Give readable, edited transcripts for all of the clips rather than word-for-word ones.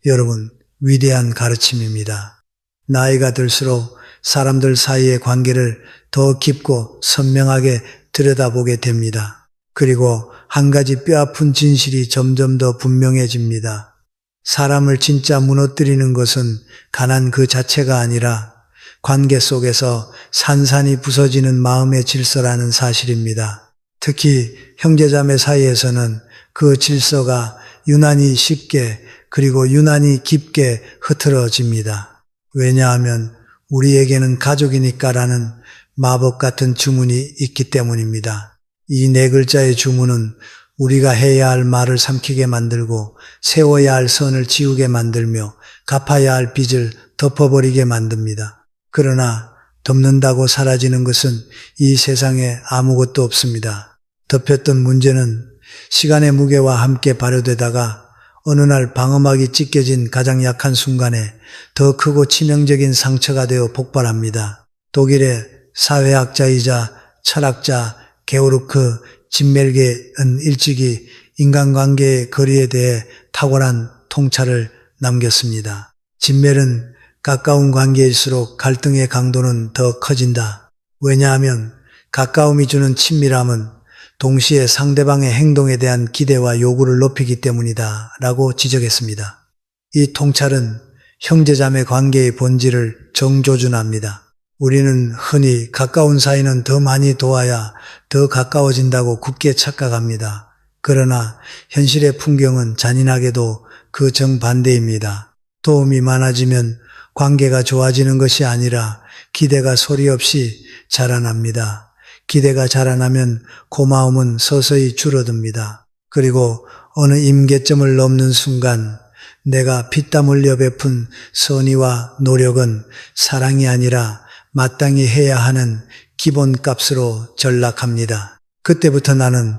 여러분, 위대한 가르침입니다. 나이가 들수록 사람들 사이의 관계를 더 깊고 선명하게 들여다보게 됩니다. 그리고 한 가지 뼈아픈 진실이 점점 더 분명해집니다. 사람을 진짜 무너뜨리는 것은 가난 그 자체가 아니라 관계 속에서 산산이 부서지는 마음의 질서라는 사실입니다. 특히 형제자매 사이에서는 그 질서가 유난히 쉽게 그리고 유난히 깊게 흐트러집니다. 왜냐하면 우리에게는 가족이니까라는 마법 같은 주문이 있기 때문입니다. 이 네 글자의 주문은 우리가 해야 할 말을 삼키게 만들고 세워야 할 선을 지우게 만들며 갚아야 할 빚을 덮어버리게 만듭니다. 그러나 덮는다고 사라지는 것은 이 세상에 아무것도 없습니다. 덮였던 문제는 시간의 무게와 함께 발효되다가 어느 날 방어막이 찢겨진 가장 약한 순간에 더 크고 치명적인 상처가 되어 폭발합니다. 독일의 사회학자이자 철학자 게오르크 진멜게은 일찍이 인간관계의 거리에 대해 탁월한 통찰을 남겼습니다. 진멜은 가까운 관계일수록 갈등의 강도는 더 커진다. 왜냐하면 가까움이 주는 친밀함은 동시에 상대방의 행동에 대한 기대와 요구를 높이기 때문이다 라고 지적했습니다. 이 통찰은 형제자매 관계의 본질을 정조준합니다. 우리는 흔히 가까운 사이는 더 많이 도와야 더 가까워진다고 굳게 착각합니다. 그러나 현실의 풍경은 잔인하게도 그 정반대입니다. 도움이 많아지면 관계가 좋아지는 것이 아니라 기대가 소리 없이 자라납니다. 기대가 자라나면 고마움은 서서히 줄어듭니다. 그리고 어느 임계점을 넘는 순간 내가 피땀 흘려 베푼 선의와 노력은 사랑이 아니라 마땅히 해야 하는 기본값으로 전락합니다. 그때부터 나는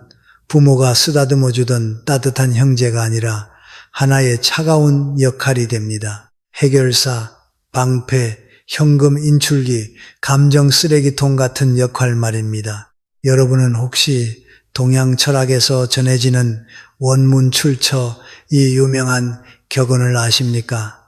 부모가 쓰다듬어 주던 따뜻한 형제가 아니라 하나의 차가운 역할이 됩니다. 해결사, 방패, 현금 인출기, 감정 쓰레기통 같은 역할 말입니다. 여러분은 혹시 동양 철학에서 전해지는 원문출처 이 유명한 격언을 아십니까?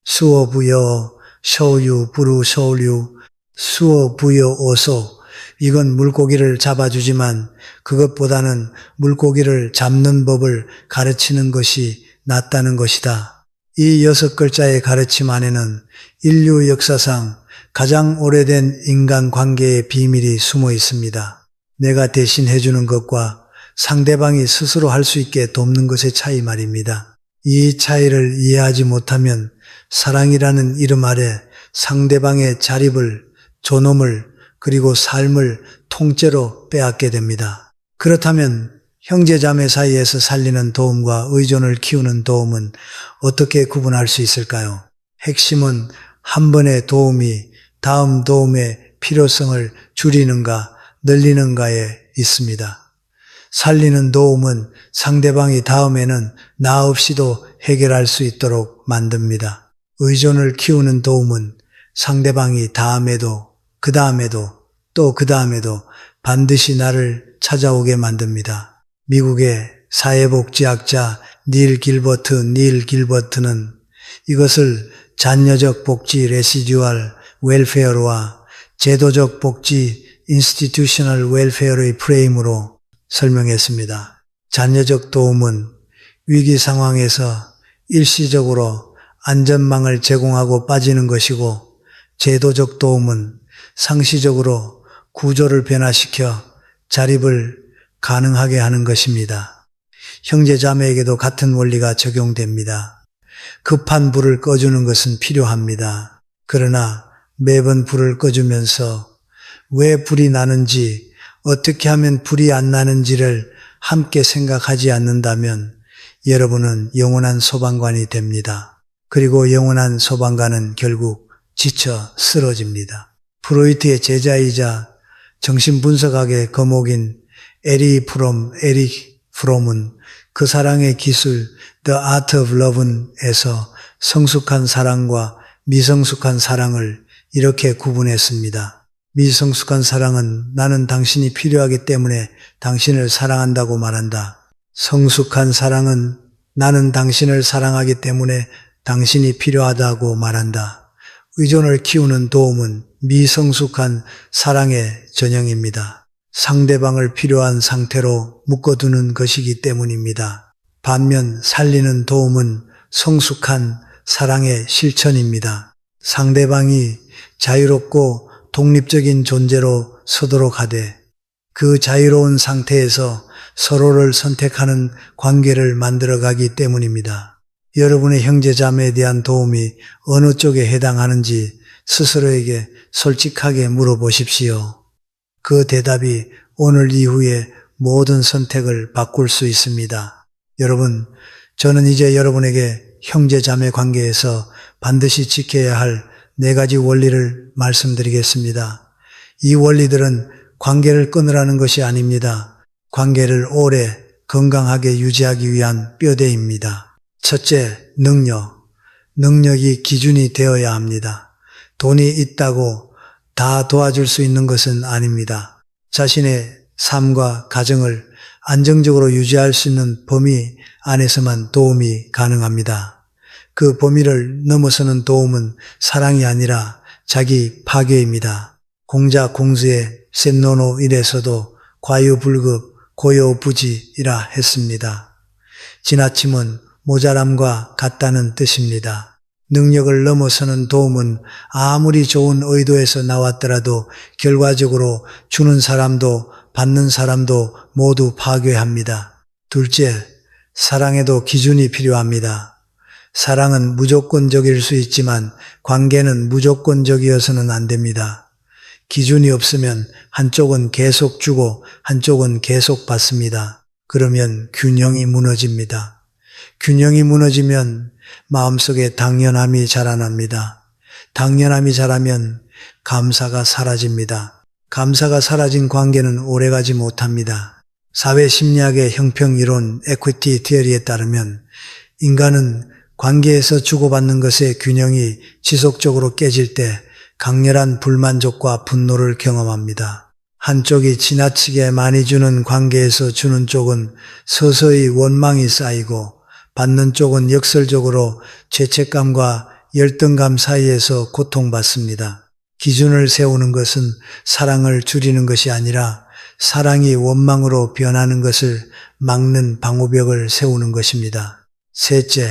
수어부여 쇼유 부루 쇼류 수어부여 오소. 이건 물고기를 잡아주지만 그것보다는 물고기를 잡는 법을 가르치는 것이 낫다는 것이다. 이 6글자의 가르침 안에는 인류 역사상 가장 오래된 인간관계의 비밀이 숨어 있습니다. 내가 대신 해주는 것과 상대방이 스스로 할 수 있게 돕는 것의 차이 말입니다. 이 차이를 이해하지 못하면 사랑이라는 이름 아래 상대방의 자립을, 존엄을, 그리고 삶을 통째로 빼앗게 됩니다. 그렇다면 형제자매 사이에서 살리는 도움과 의존을 키우는 도움은 어떻게 구분할 수 있을까요? 핵심은 한 번의 도움이 다음 도움의 필요성을 줄이는가 늘리는가에 있습니다. 살리는 도움은 상대방이 다음에는 나 없이도 해결할 수 있도록 만듭니다. 의존을 키우는 도움은 상대방이 다음에도 그 다음에도 또 그 다음에도 반드시 나를 찾아오게 만듭니다. 미국의 사회복지학자 닐 길버트는 이것을 잔여적 복지 레시듀얼 웰페어와 제도적 복지 인스티튜셔널 웰페어의 프레임으로 설명했습니다. 잔여적 도움은 위기 상황에서 일시적으로 안전망을 제공하고 빠지는 것이고, 제도적 도움은 상시적으로 구조를 변화시켜 자립을 가능하게 하는 것입니다. 형제자매에게도 같은 원리가 적용됩니다. 급한 불을 꺼주는 것은 필요합니다. 그러나 매번 불을 꺼주면서 왜 불이 나는지, 어떻게 하면 불이 안 나는지를 함께 생각하지 않는다면 여러분은 영원한 소방관이 됩니다. 그리고 영원한 소방관은 결국 지쳐 쓰러집니다. 프로이트의 제자이자 정신분석학의 거목인 에릭 프롬은 그 사랑의 기술 The Art of Love에서 성숙한 사랑과 미성숙한 사랑을 이렇게 구분했습니다. 미성숙한 사랑은 나는 당신이 필요하기 때문에 당신을 사랑한다고 말한다. 성숙한 사랑은 나는 당신을 사랑하기 때문에 당신이 필요하다고 말한다. 의존을 키우는 도움은 미성숙한 사랑의 전형입니다. 상대방을 필요한 상태로 묶어두는 것이기 때문입니다. 반면 살리는 도움은 성숙한 사랑의 실천입니다. 상대방이 자유롭고 독립적인 존재로 서도록 하되 그 자유로운 상태에서 서로를 선택하는 관계를 만들어가기 때문입니다. 여러분의 형제자매에 대한 도움이 어느 쪽에 해당하는지 스스로에게 솔직하게 물어보십시오. 그 대답이 오늘 이후에 모든 선택을 바꿀 수 있습니다. 여러분, 저는 이제 여러분에게 형제자매 관계에서 반드시 지켜야 할 4가지 원리를 말씀드리겠습니다. 이 원리들은 관계를 끊으라는 것이 아닙니다. 관계를 오래 건강하게 유지하기 위한 뼈대입니다. 첫째, 능력. 능력이 기준이 되어야 합니다. 돈이 있다고 다 도와줄 수 있는 것은 아닙니다. 자신의 삶과 가정을 안정적으로 유지할 수 있는 범위 안에서만 도움이 가능합니다. 그 범위를 넘어서는 도움은 사랑이 아니라 자기 파괴입니다. 공자 공주의 셈노노 일에서도 과유불급 고요부지이라 했습니다. 지나침은 모자람과 같다는 뜻입니다. 능력을 넘어서는 도움은 아무리 좋은 의도에서 나왔더라도 결과적으로 주는 사람도 받는 사람도 모두 파괴합니다. 둘째, 사랑에도 기준이 필요합니다. 사랑은 무조건적일 수 있지만 관계는 무조건적이어서는 안 됩니다. 기준이 없으면 한쪽은 계속 주고 한쪽은 계속 받습니다. 그러면 균형이 무너집니다. 균형이 무너지면 마음속에 당연함이 자라납니다. 당연함이 자라면 감사가 사라집니다. 감사가 사라진 관계는 오래가지 못합니다. 사회심리학의 형평이론 에퀴티 티어리에 따르면 인간은 관계에서 주고받는 것의 균형이 지속적으로 깨질 때 강렬한 불만족과 분노를 경험합니다. 한쪽이 지나치게 많이 주는 관계에서 주는 쪽은 서서히 원망이 쌓이고 받는 쪽은 역설적으로 죄책감과 열등감 사이에서 고통받습니다. 기준을 세우는 것은 사랑을 줄이는 것이 아니라 사랑이 원망으로 변하는 것을 막는 방호벽을 세우는 것입니다. 셋째,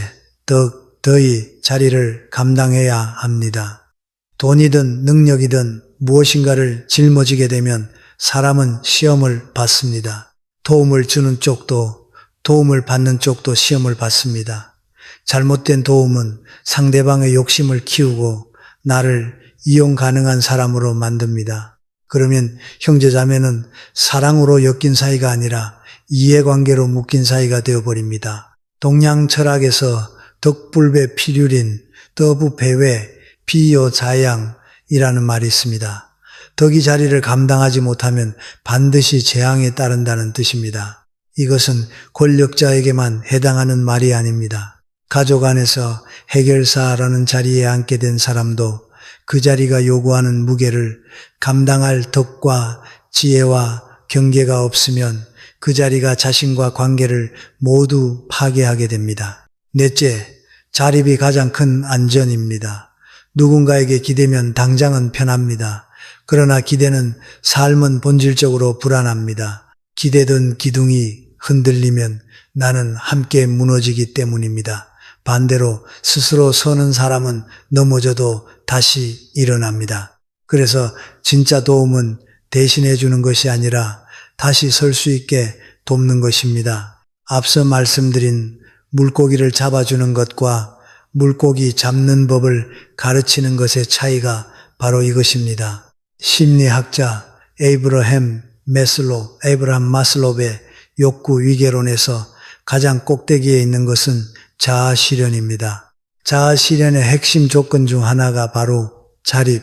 더히 자리를 감당해야 합니다. 돈이든 능력이든 무엇인가를 짊어지게 되면 사람은 시험을 받습니다. 도움을 주는 쪽도 도움을 받는 쪽도 시험을 받습니다. 잘못된 도움은 상대방의 욕심을 키우고 나를 이용 가능한 사람으로 만듭니다. 그러면 형제자매는 사랑으로 엮인 사이가 아니라 이해관계로 묶인 사이가 되어버립니다. 동양 철학에서 덕불배 필유린, 더부배외, 비여자양이라는 말이 있습니다. 덕이 자리를 감당하지 못하면 반드시 재앙에 따른다는 뜻입니다. 이것은 권력자에게만 해당하는 말이 아닙니다. 가족 안에서 해결사라는 자리에 앉게 된 사람도 그 자리가 요구하는 무게를 감당할 덕과 지혜와 경계가 없으면 그 자리가 자신과 관계를 모두 파괴하게 됩니다. 넷째, 자립이 가장 큰 안전입니다. 누군가에게 기대면 당장은 편합니다. 그러나 기대는 삶은 본질적으로 불안합니다. 기대던 기둥이 흔들리면 나는 함께 무너지기 때문입니다. 반대로 스스로 서는 사람은 넘어져도 다시 일어납니다. 그래서 진짜 도움은 대신해 주는 것이 아니라 다시 설 수 있게 돕는 것입니다. 앞서 말씀드린 물고기를 잡아주는 것과 물고기 잡는 법을 가르치는 것의 차이가 바로 이것입니다. 심리학자 에이브라함 마슬롭의 욕구 위계론에서 가장 꼭대기에 있는 것은 자아 실현입니다. 자아 실현의 핵심 조건 중 하나가 바로 자립,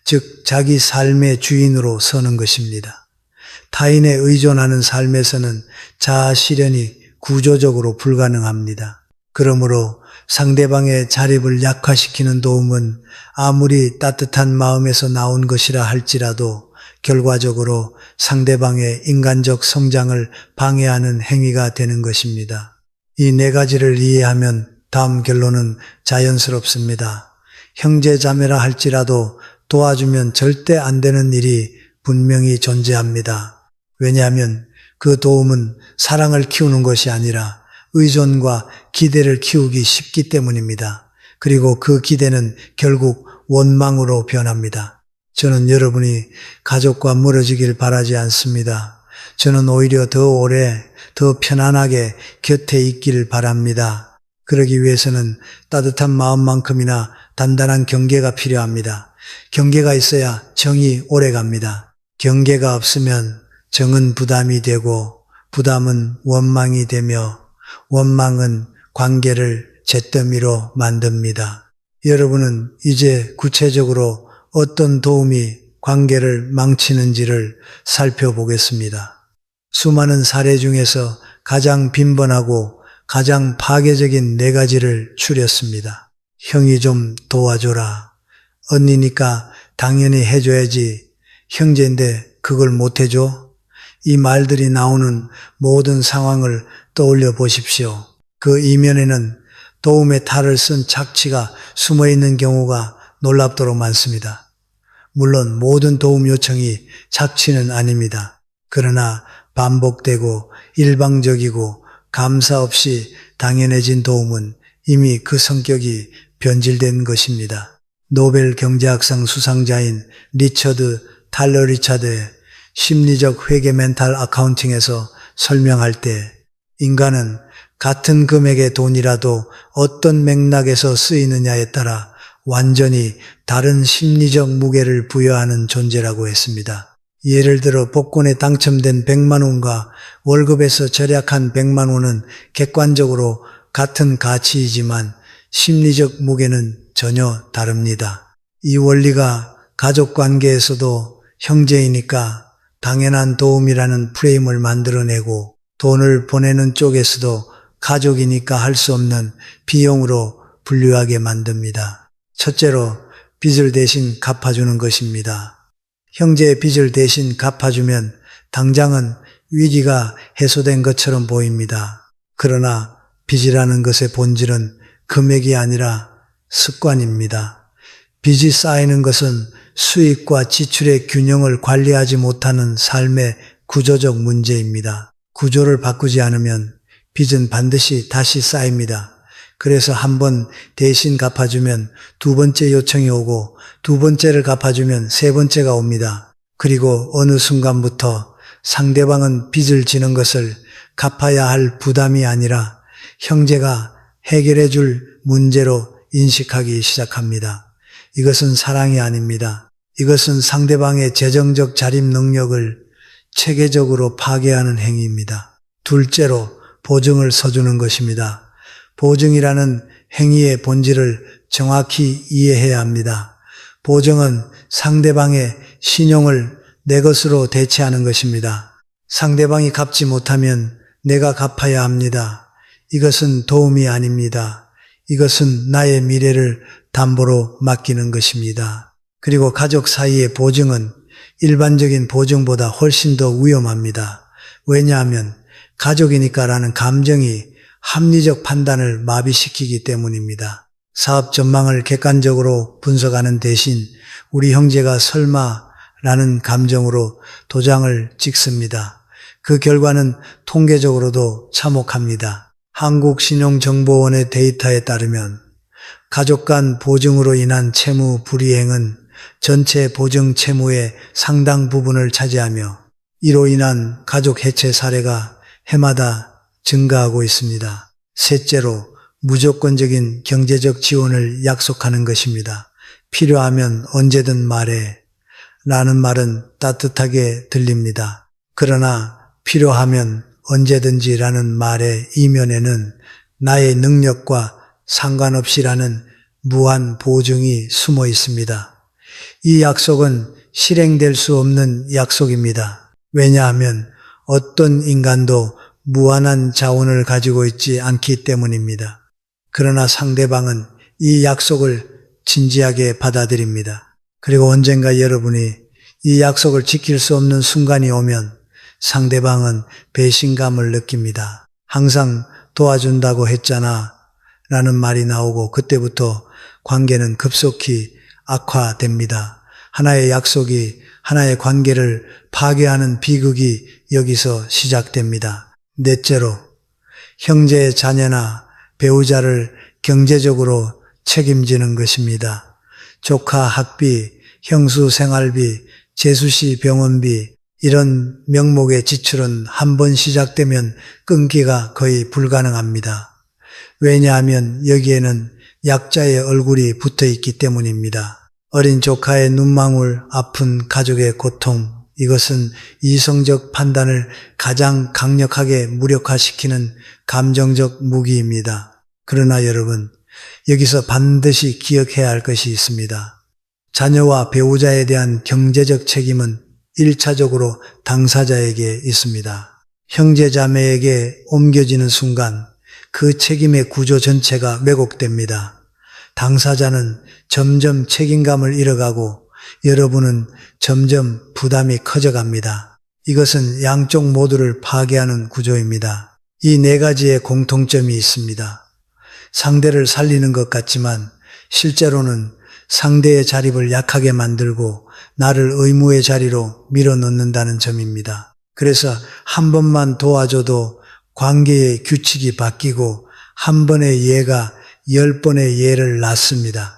즉 자기 삶의 주인으로 서는 것입니다. 타인에 의존하는 삶에서는 자아 실현이 구조적으로 불가능합니다. 그러므로 상대방의 자립을 약화시키는 도움은 아무리 따뜻한 마음에서 나온 것이라 할지라도 결과적으로 상대방의 인간적 성장을 방해하는 행위가 되는 것입니다. 이 4가지를 이해하면 다음 결론은 자연스럽습니다. 형제 자매라 할지라도 도와주면 절대 안 되는 일이 분명히 존재합니다. 왜냐하면 그 도움은 사랑을 키우는 것이 아니라 의존과 기대를 키우기 쉽기 때문입니다. 그리고 그 기대는 결국 원망으로 변합니다. 저는 여러분이 가족과 멀어지길 바라지 않습니다. 저는 오히려 더 오래, 더 편안하게 곁에 있길 바랍니다. 그러기 위해서는 따뜻한 마음만큼이나 단단한 경계가 필요합니다. 경계가 있어야 정이 오래 갑니다. 경계가 없으면 정은 부담이 되고 부담은 원망이 되며 원망은 관계를 잿더미로 만듭니다. 여러분은 이제 구체적으로 어떤 도움이 관계를 망치는지를 살펴보겠습니다. 수많은 사례 중에서 가장 빈번하고 가장 파괴적인 4가지를 추렸습니다. 형이 좀 도와줘라. 언니니까 당연히 해줘야지. 형제인데 그걸 못해줘? 이 말들이 나오는 모든 상황을 떠올려 보십시오. 그 이면에는 도움의 탈을 쓴 착취가 숨어있는 경우가 놀랍도록 많습니다. 물론 모든 도움 요청이 착취는 아닙니다. 그러나 반복되고 일방적이고 감사 없이 당연해진 도움은 이미 그 성격이 변질된 것입니다. 노벨 경제학상 수상자인 리처드 탈러 리차드의 심리적 회계 멘탈 어카운팅에서 설명할 때 인간은 같은 금액의 돈이라도 어떤 맥락에서 쓰이느냐에 따라 완전히 다른 심리적 무게를 부여하는 존재라고 했습니다. 예를 들어 복권에 당첨된 100만 원과 월급에서 절약한 100만 원은 객관적으로 같은 가치이지만 심리적 무게는 전혀 다릅니다. 이 원리가 가족 관계에서도 형제이니까 당연한 도움이라는 프레임을 만들어내고 돈을 보내는 쪽에서도 가족이니까 할 수 없는 비용으로 분류하게 만듭니다. 첫째로 빚을 대신 갚아주는 것입니다. 형제의 빚을 대신 갚아주면 당장은 위기가 해소된 것처럼 보입니다. 그러나 빚이라는 것의 본질은 금액이 아니라 습관입니다. 빚이 쌓이는 것은 수익과 지출의 균형을 관리하지 못하는 삶의 구조적 문제입니다. 구조를 바꾸지 않으면 빚은 반드시 다시 쌓입니다. 그래서 한 번 대신 갚아주면 2번째 요청이 오고 2번째를 갚아주면 3번째가 옵니다. 그리고 어느 순간부터 상대방은 빚을 지는 것을 갚아야 할 부담이 아니라 형제가 해결해 줄 문제로 인식하기 시작합니다. 이것은 사랑이 아닙니다. 이것은 상대방의 재정적 자립 능력을 체계적으로 파괴하는 행위입니다. 둘째로 보증을 서주는 것입니다. 보증이라는 행위의 본질을 정확히 이해해야 합니다. 보증은 상대방의 신용을 내 것으로 대체하는 것입니다. 상대방이 갚지 못하면 내가 갚아야 합니다. 이것은 도움이 아닙니다. 이것은 나의 미래를 담보로 맡기는 것입니다. 그리고 가족 사이의 보증은 일반적인 보증보다 훨씬 더 위험합니다. 왜냐하면 가족이니까라는 감정이 합리적 판단을 마비시키기 때문입니다. 사업 전망을 객관적으로 분석하는 대신 우리 형제가 설마라는 감정으로 도장을 찍습니다. 그 결과는 통계적으로도 참혹합니다. 한국신용정보원의 데이터에 따르면 가족 간 보증으로 인한 채무 불이행은 전체 보증 채무의 상당 부분을 차지하며 이로 인한 가족 해체 사례가 해마다 증가하고 있습니다. 셋째로 무조건적인 경제적 지원을 약속하는 것입니다. 필요하면 언제든 말해 라는 말은 따뜻하게 들립니다. 그러나 필요하면 언제든지 라는 말의 이면에는 나의 능력과 상관없이라는 무한 보증이 숨어 있습니다. 이 약속은 실행될 수 없는 약속입니다. 왜냐하면 어떤 인간도 무한한 자원을 가지고 있지 않기 때문입니다. 그러나 상대방은 이 약속을 진지하게 받아들입니다. 그리고 언젠가 여러분이 이 약속을 지킬 수 없는 순간이 오면 상대방은 배신감을 느낍니다. 항상 도와준다고 했잖아 라는 말이 나오고 그때부터 관계는 급속히 악화됩니다. 하나의 약속이 하나의 관계를 파괴하는 비극이 여기서 시작됩니다. 넷째로, 형제의 자녀나 배우자를 경제적으로 책임지는 것입니다. 조카 학비, 형수 생활비, 재수씨 병원비, 이런 명목의 지출은 한 번 시작되면 끊기가 거의 불가능합니다. 왜냐하면 여기에는 약자의 얼굴이 붙어 있기 때문입니다. 어린 조카의 눈망울, 아픈 가족의 고통, 이것은 이성적 판단을 가장 강력하게 무력화시키는 감정적 무기입니다. 그러나 여러분, 여기서 반드시 기억해야 할 것이 있습니다. 자녀와 배우자에 대한 경제적 책임은 1차적으로 당사자에게 있습니다. 형제 자매에게 옮겨지는 순간 그 책임의 구조 전체가 왜곡됩니다. 당사자는 점점 책임감을 잃어가고 여러분은 점점 부담이 커져갑니다. 이것은 양쪽 모두를 파괴하는 구조입니다. 이 네 가지의 공통점이 있습니다. 상대를 살리는 것 같지만 실제로는 상대의 자립을 약하게 만들고 나를 의무의 자리로 밀어넣는다는 점입니다. 그래서 한 번만 도와줘도 관계의 규칙이 바뀌고 한 번의 예가 10번의 예를 낳습니다.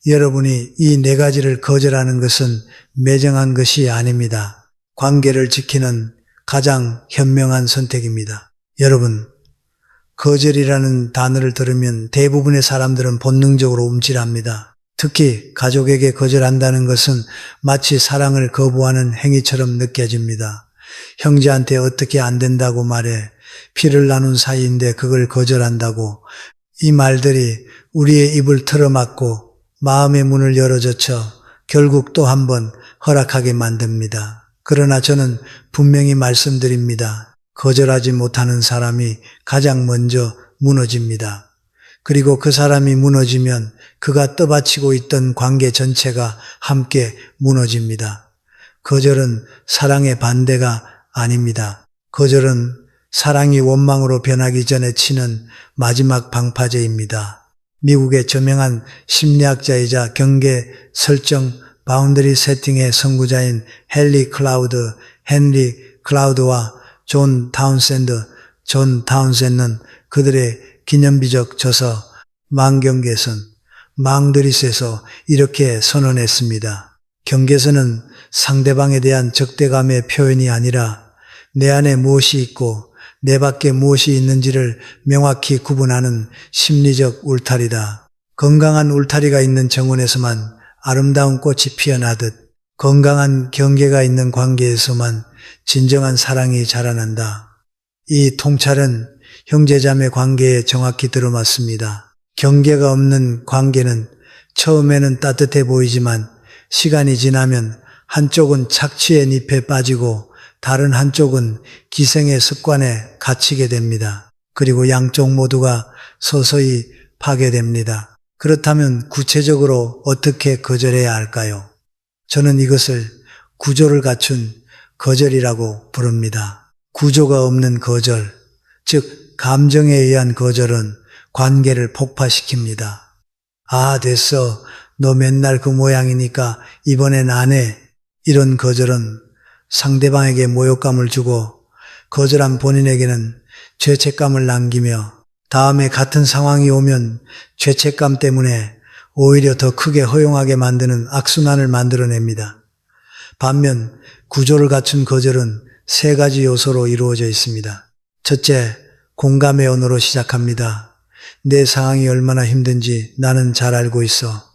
여러분이 이 네 가지를 거절하는 것은 매정한 것이 아닙니다. 관계를 지키는 가장 현명한 선택입니다. 여러분, 거절이라는 단어를 들으면 대부분의 사람들은 본능적으로 움찔합니다. 특히 가족에게 거절한다는 것은 마치 사랑을 거부하는 행위처럼 느껴집니다. 형제한테 어떻게 안 된다고 말해, 피를 나눈 사이인데 그걸 거절한다고, 이 말들이 우리의 입을 틀어막고 마음의 문을 열어젖혀 결국 또 한 번 허락하게 만듭니다. 그러나 저는 분명히 말씀드립니다. 거절하지 못하는 사람이 가장 먼저 무너집니다. 그리고 그 사람이 무너지면 그가 떠받치고 있던 관계 전체가 함께 무너집니다. 거절은 사랑의 반대가 아닙니다. 거절은 사랑이 원망으로 변하기 전에 치는 마지막 방파제입니다. 미국의 저명한 심리학자이자 경계 설정 바운더리 세팅의 선구자인 헨리 클라우드와 존 타운센드는 그들의 기념비적 저서 망경계선, 망드릿에서 이렇게 선언했습니다. 경계선은 상대방에 대한 적대감의 표현이 아니라 내 안에 무엇이 있고 내 밖에 무엇이 있는지를 명확히 구분하는 심리적 울타리다. 건강한 울타리가 있는 정원에서만 아름다운 꽃이 피어나듯 건강한 경계가 있는 관계에서만 진정한 사랑이 자라난다. 이 통찰은 형제자매 관계에 정확히 들어맞습니다. 경계가 없는 관계는 처음에는 따뜻해 보이지만 시간이 지나면 한쪽은 착취의 늪에 빠지고 다른 한쪽은 기생의 습관에 갇히게 됩니다. 그리고 양쪽 모두가 서서히 파괴됩니다. 그렇다면 구체적으로 어떻게 거절해야 할까요? 저는 이것을 구조를 갖춘 거절이라고 부릅니다. 구조가 없는 거절, 즉 감정에 의한 거절은 관계를 폭파시킵니다. 아, 됐어. 너 맨날 그 모양이니까 이번엔 안 해. 이런 거절은 상대방에게 모욕감을 주고 거절한 본인에게는 죄책감을 남기며 다음에 같은 상황이 오면 죄책감 때문에 오히려 더 크게 허용하게 만드는 악순환을 만들어냅니다. 반면 구조를 갖춘 거절은 세 가지 요소로 이루어져 있습니다. 첫째, 공감의 언어로 시작합니다. 내 상황이 얼마나 힘든지 나는 잘 알고 있어.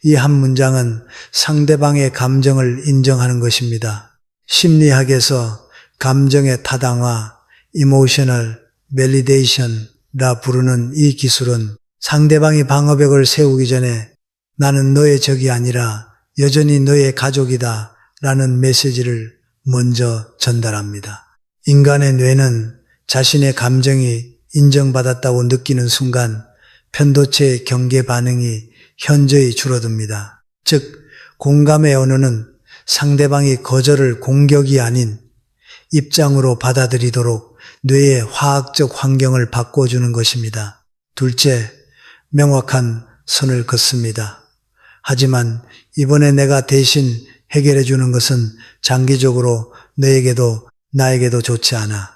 이 한 문장은 상대방의 감정을 인정하는 것입니다. 심리학에서 감정의 타당화, emotional validation라 부르는 이 기술은 상대방이 방어벽을 세우기 전에 나는 너의 적이 아니라 여전히 너의 가족이다 라는 메시지를 먼저 전달합니다. 인간의 뇌는 자신의 감정이 인정받았다고 느끼는 순간 편도체의 경계 반응이 현저히 줄어듭니다. 즉, 공감의 언어는 상대방이 거절을 공격이 아닌 입장으로 받아들이도록 뇌의 화학적 환경을 바꿔주는 것입니다. 둘째, 명확한 선을 긋습니다. 하지만 이번에 내가 대신 해결해 주는 것은 장기적으로 너에게도 나에게도 좋지 않아.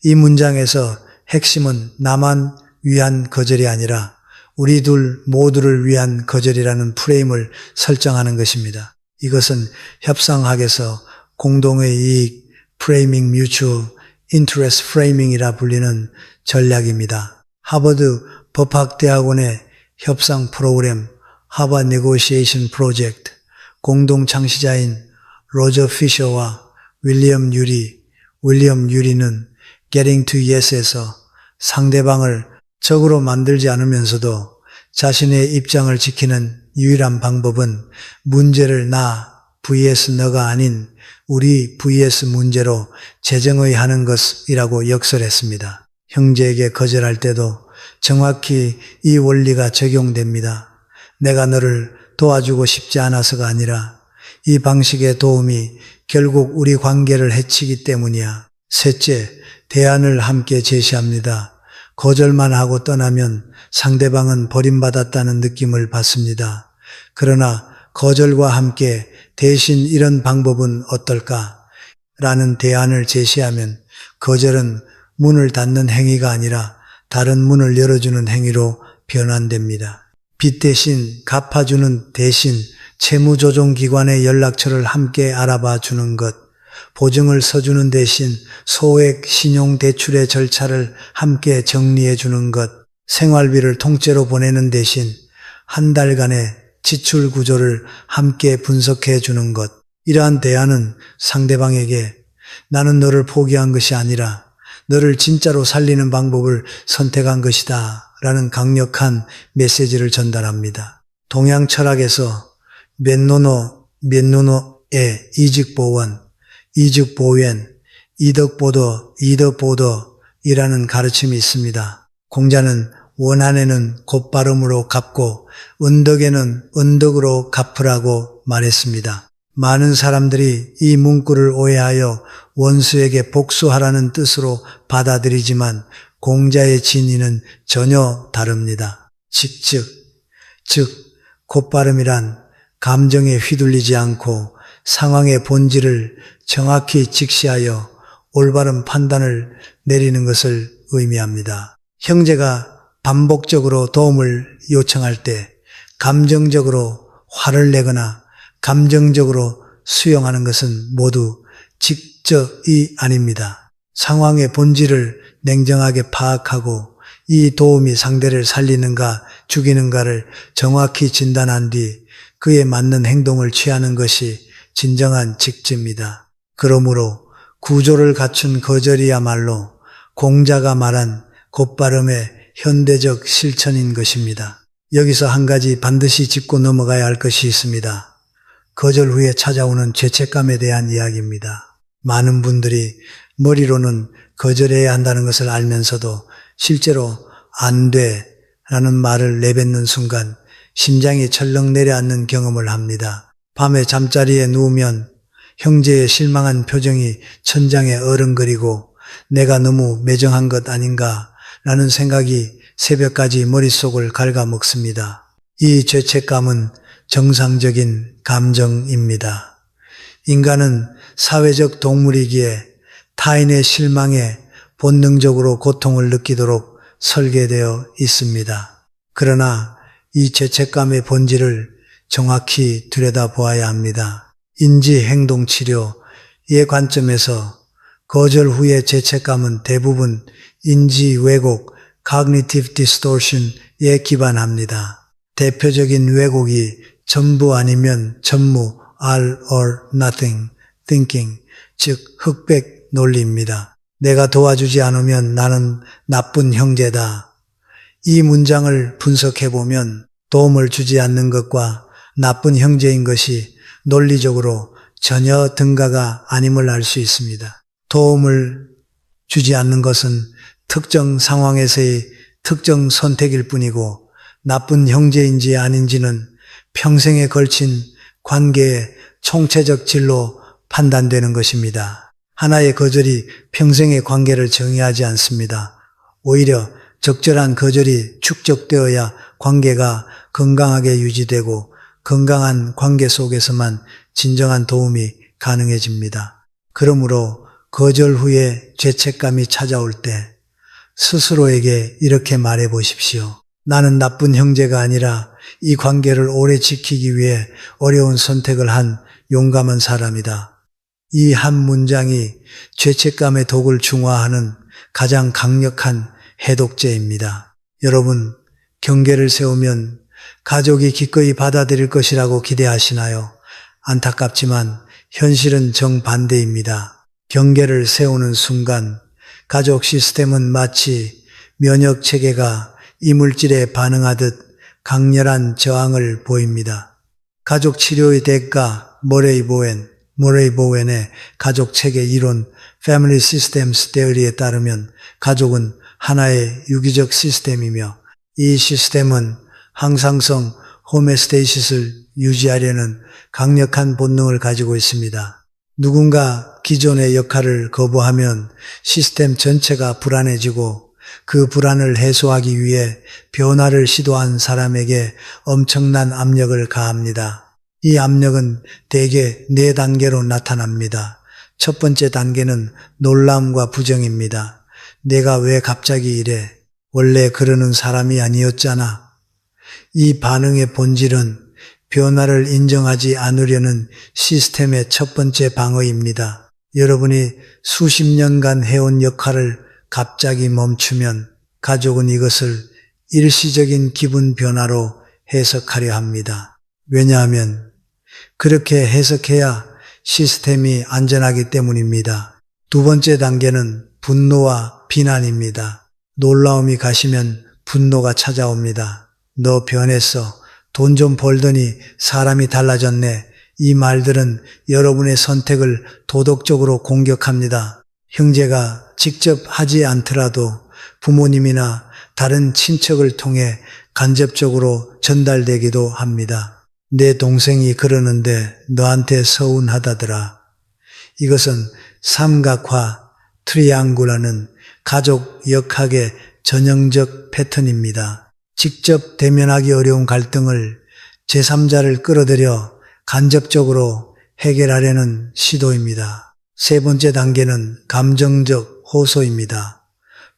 이 문장에서 핵심은 나만 위한 거절이 아니라 우리 둘 모두를 위한 거절이라는 프레임을 설정하는 것입니다. 이것은 협상학에서 공동의 이익, 프레이밍 뮤추얼 인트레스트 프레이밍이라 불리는 전략입니다. 하버드 법학대학원의 협상 프로그램 하버드 네고시에이션 프로젝트 공동 창시자인 로저 피셔와 윌리엄 유리는 Getting to Yes에서 상대방을 적으로 만들지 않으면서도 자신의 입장을 지키는 유일한 방법은 문제를 나 vs 너가 아닌 우리 vs 문제로 재정의하는 것이라고 역설했습니다. 형제에게 거절할 때도 정확히 이 원리가 적용됩니다. 내가 너를 도와주고 싶지 않아서가 아니라 이 방식의 도움이 결국 우리 관계를 해치기 때문이야. 셋째, 대안을 함께 제시합니다. 거절만 하고 떠나면 상대방은 버림받았다는 느낌을 받습니다. 그러나 거절과 함께 대신 이런 방법은 어떨까? 라는 대안을 제시하면 거절은 문을 닫는 행위가 아니라 다른 문을 열어주는 행위로 변환됩니다. 빚 대신 갚아주는 대신 채무조정기관의 연락처를 함께 알아봐 주는 것, 보증을 서주는 대신 소액 신용대출의 절차를 함께 정리해 주는 것, 생활비를 통째로 보내는 대신 한 달간의 지출 구조를 함께 분석해 주는 것. 이러한 대안은 상대방에게 나는 너를 포기한 것이 아니라 너를 진짜로 살리는 방법을 선택한 것이다 라는 강력한 메시지를 전달합니다. 동양 철학에서 면노노의 이직보원, 이직보웬, 이덕보더이라는 가르침이 있습니다. 공자는 원한에는 곧발음으로 갚고 은덕에는 은덕으로 갚으라고 말했습니다. 많은 사람들이 이 문구를 오해하여 원수에게 복수하라는 뜻으로 받아들이지만 공자의 진의는 전혀 다릅니다. 즉, 곧발음이란 감정에 휘둘리지 않고 상황의 본질을 정확히 직시하여 올바른 판단을 내리는 것을 의미합니다. 형제가 반복적으로 도움을 요청할 때 감정적으로 화를 내거나 감정적으로 수용하는 것은 모두 직접이 아닙니다. 상황의 본질을 냉정하게 파악하고 이 도움이 상대를 살리는가 죽이는가를 정확히 진단한 뒤 그에 맞는 행동을 취하는 것이 진정한 직지입니다. 그러므로 구조를 갖춘 거절이야말로 공자가 말한 곧발음의 현대적 실천인 것입니다. 여기서 한 가지 반드시 짚고 넘어가야 할 것이 있습니다. 거절 후에 찾아오는 죄책감에 대한 이야기입니다. 많은 분들이 머리로는 거절해야 한다는 것을 알면서도 실제로 안 돼 라는 말을 내뱉는 순간 심장이 철렁 내려앉는 경험을 합니다. 밤에 잠자리에 누우면 형제의 실망한 표정이 천장에 어른거리고 내가 너무 매정한 것 아닌가 라는 생각이 새벽까지 머릿속을 갉아먹습니다. 이 죄책감은 정상적인 감정입니다. 인간은 사회적 동물이기에 타인의 실망에 본능적으로 고통을 느끼도록 설계되어 있습니다. 그러나 이 죄책감의 본질을 정확히 들여다보아야 합니다. 인지행동치료의 관점에서 거절 후의 죄책감은 대부분 인지 왜곡, cognitive distortion에 기반합니다. 대표적인 왜곡이 전부 아니면 전무, all or nothing thinking, 즉 흑백 논리입니다. 내가 도와주지 않으면 나는 나쁜 형제다. 이 문장을 분석해보면 도움을 주지 않는 것과 나쁜 형제인 것이 논리적으로 전혀 등가가 아님을 알 수 있습니다. 도움을 주지 않는 것은 특정 상황에서의 특정 선택일 뿐이고 나쁜 형제인지 아닌지는 평생에 걸친 관계의 총체적 질로 판단되는 것입니다. 하나의 거절이 평생의 관계를 정의하지 않습니다. 오히려 적절한 거절이 축적되어야 관계가 건강하게 유지되고 건강한 관계 속에서만 진정한 도움이 가능해집니다. 그러므로 거절 후에 죄책감이 찾아올 때 스스로에게 이렇게 말해 보십시오. 나는 나쁜 형제가 아니라 이 관계를 오래 지키기 위해 어려운 선택을 한 용감한 사람이다. 이 한 문장이 죄책감의 독을 중화하는 가장 강력한 해독제입니다. 여러분, 경계를 세우면 가족이 기꺼이 받아들일 것이라고 기대하시나요? 안타깝지만 현실은 정반대입니다. 경계를 세우는 순간 가족 시스템은 마치 면역 체계가 이물질에 반응하듯 강렬한 저항을 보입니다. 가족 치료의 대가 모레이 보웬의 가족 체계 이론 Family Systems Theory에 따르면 가족은 하나의 유기적 시스템이며 이 시스템은 항상성 호메스테이시스를 유지하려는 강력한 본능을 가지고 있습니다. 누군가 기존의 역할을 거부하면 시스템 전체가 불안해지고 그 불안을 해소하기 위해 변화를 시도한 사람에게 엄청난 압력을 가합니다. 이 압력은 대개 4단계로 나타납니다. 첫 번째 단계는 놀라움과 부정입니다. 내가 왜 갑자기 이래? 원래 그러는 사람이 아니었잖아. 이 반응의 본질은 변화를 인정하지 않으려는 시스템의 첫 번째 방어입니다. 여러분이 수십 년간 해온 역할을 갑자기 멈추면 가족은 이것을 일시적인 기분 변화로 해석하려 합니다. 왜냐하면 그렇게 해석해야 시스템이 안전하기 때문입니다. 두 번째 단계는 분노와 비난입니다. 놀라움이 가시면 분노가 찾아옵니다. 너 변했어. 돈 좀 벌더니 사람이 달라졌네. 이 말들은 여러분의 선택을 도덕적으로 공격합니다. 형제가 직접 하지 않더라도 부모님이나 다른 친척을 통해 간접적으로 전달되기도 합니다. 내 동생이 그러는데 너한테 서운하다더라. 이것은 삼각화 트리앙구라는 가족 역학의 전형적 패턴입니다. 직접 대면하기 어려운 갈등을 제3자를 끌어들여 간접적으로 해결하려는 시도입니다. 세 번째 단계는 감정적 호소입니다.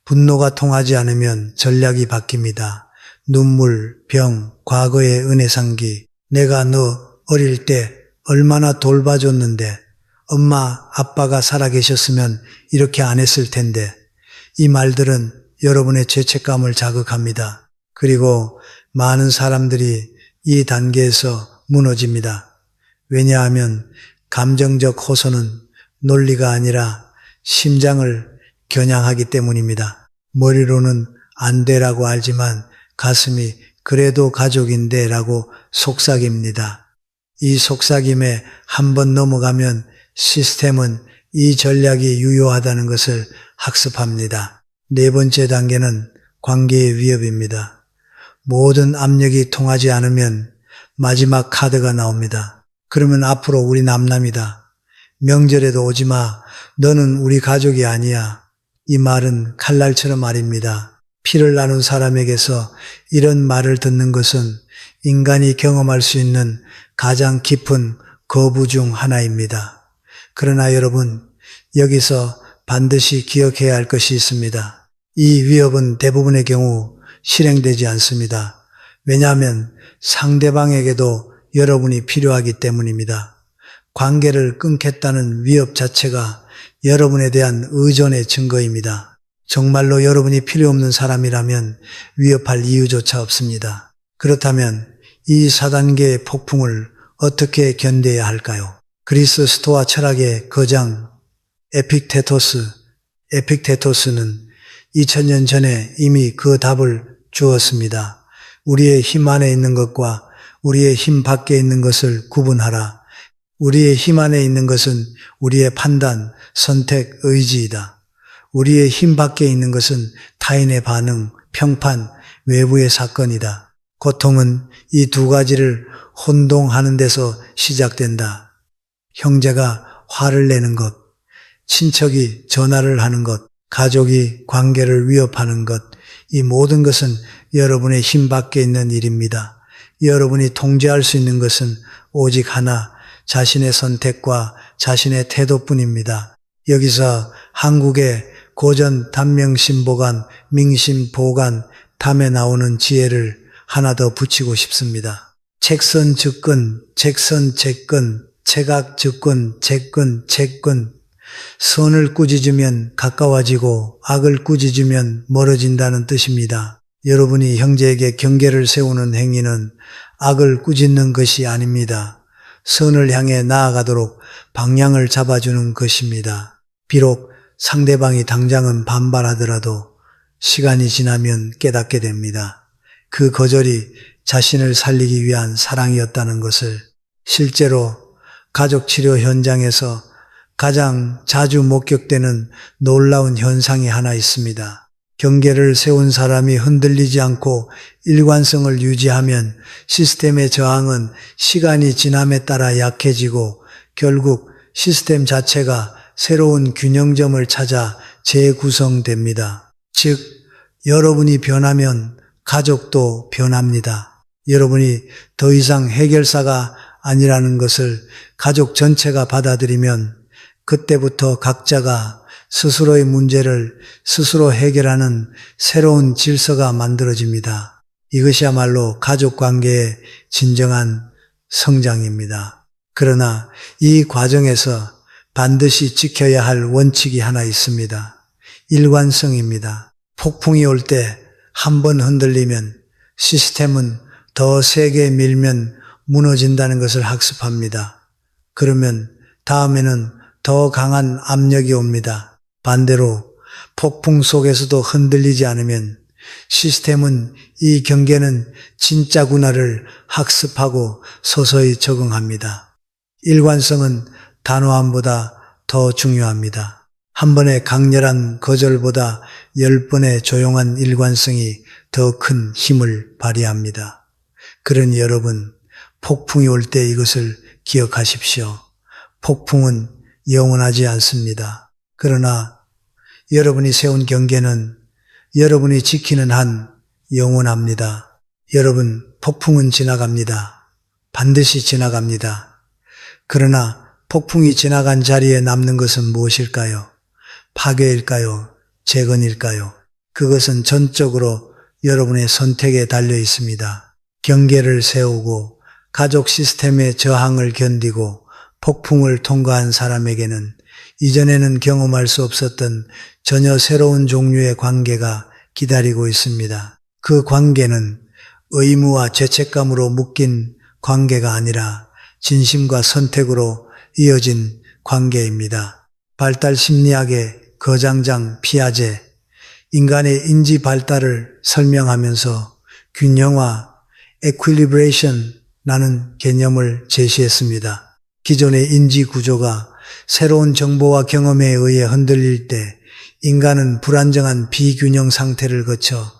분노가 통하지 않으면 전략이 바뀝니다. 눈물, 병, 과거의 은혜 상기. 내가 너 어릴 때 얼마나 돌봐줬는데 엄마, 아빠가 살아계셨으면 이렇게 안 했을 텐데. 이 말들은 여러분의 죄책감을 자극합니다. 그리고 많은 사람들이 이 단계에서 무너집니다. 왜냐하면 감정적 호소는 논리가 아니라 심장을 겨냥하기 때문입니다. 머리로는 안 돼라고 알지만 가슴이 그래도 가족인데 라고 속삭입니다. 이 속삭임에 한번 넘어가면 시스템은 이 전략이 유효하다는 것을 학습합니다. 네 번째 단계는 관계의 위협입니다. 모든 압력이 통하지 않으면 마지막 카드가 나옵니다. 그러면 앞으로 우리 남남이다. 명절에도 오지 마. 너는 우리 가족이 아니야. 이 말은 칼날처럼 말입니다. 피를 나눈 사람에게서 이런 말을 듣는 것은 인간이 경험할 수 있는 가장 깊은 거부 중 하나입니다. 그러나 여러분, 여기서 반드시 기억해야 할 것이 있습니다. 이 위협은 대부분의 경우 실행되지 않습니다. 왜냐하면 상대방에게도 여러분이 필요하기 때문입니다. 관계를 끊겠다는 위협 자체가 여러분에 대한 의존의 증거입니다. 정말로 여러분이 필요 없는 사람이라면 위협할 이유조차 없습니다. 그렇다면 이 4단계의 폭풍을 어떻게 견뎌야 할까요? 그리스 스토아 철학의 거장 에픽테토스는 2000년 전에 이미 그 답을 주었습니다. 우리의 힘 안에 있는 것과 우리의 힘 밖에 있는 것을 구분하라. 우리의 힘 안에 있는 것은 우리의 판단, 선택, 의지이다. 우리의 힘 밖에 있는 것은 타인의 반응, 평판, 외부의 사건이다. 고통은 이 두 가지를 혼동하는 데서 시작된다. 형제가 화를 내는 것, 친척이 전화를 하는 것, 가족이 관계를 위협하는 것, 이 모든 것은 여러분의 힘 밖에 있는 일입니다. 여러분이 통제할 수 있는 것은 오직 하나, 자신의 선택과 자신의 태도뿐입니다. 여기서 한국의 고전 단명신보관, 민심보관, 담에 나오는 지혜를 하나 더 붙이고 싶습니다. 책선 즉근, 책선 재근, 책악 즉근, 재근, 재근. 선을 꾸짖으면 가까워지고 악을 꾸짖으면 멀어진다는 뜻입니다. 여러분이 형제에게 경계를 세우는 행위는 악을 꾸짖는 것이 아닙니다. 선을 향해 나아가도록 방향을 잡아주는 것입니다. 비록 상대방이 당장은 반발하더라도 시간이 지나면 깨닫게 됩니다. 그 거절이 자신을 살리기 위한 사랑이었다는 것을. 실제로 가족치료 현장에서 가장 자주 목격되는 놀라운 현상이 하나 있습니다. 경계를 세운 사람이 흔들리지 않고 일관성을 유지하면 시스템의 저항은 시간이 지남에 따라 약해지고 결국 시스템 자체가 새로운 균형점을 찾아 재구성됩니다. 즉, 여러분이 변하면 가족도 변합니다. 여러분이 더 이상 해결사가 아니라는 것을 가족 전체가 받아들이면 그때부터 각자가 스스로의 문제를 스스로 해결하는 새로운 질서가 만들어집니다. 이것이야말로 가족 관계의 진정한 성장입니다. 그러나 이 과정에서 반드시 지켜야 할 원칙이 하나 있습니다. 일관성입니다. 폭풍이 올 때 한 번 흔들리면 시스템은 더 세게 밀면 무너진다는 것을 학습합니다. 그러면 다음에는 더 강한 압력이 옵니다. 반대로 폭풍 속에서도 흔들리지 않으면 시스템은 이 경계는 진짜구나를 학습하고 서서히 적응합니다. 일관성은 단호함보다 더 중요합니다. 한 번의 강렬한 거절보다 10번의 조용한 일관성이 더 큰 힘을 발휘합니다. 그러니 여러분, 폭풍이 올 때 이것을 기억하십시오. 폭풍은 영원하지 않습니다. 그러나 여러분이 세운 경계는 여러분이 지키는 한 영원합니다. 여러분, 폭풍은 지나갑니다. 반드시 지나갑니다. 그러나 폭풍이 지나간 자리에 남는 것은 무엇일까요? 파괴일까요? 재건일까요? 그것은 전적으로 여러분의 선택에 달려 있습니다. 경계를 세우고 가족 시스템의 저항을 견디고 폭풍을 통과한 사람에게는 이전에는 경험할 수 없었던 전혀 새로운 종류의 관계가 기다리고 있습니다. 그 관계는 의무와 죄책감으로 묶인 관계가 아니라 진심과 선택으로 이어진 관계입니다. 발달 심리학의 거장장 피아제, 인간의 인지 발달을 설명하면서 균형화, equilibration라는 개념을 제시했습니다. 기존의 인지 구조가 새로운 정보와 경험에 의해 흔들릴 때 인간은 불안정한 비균형 상태를 거쳐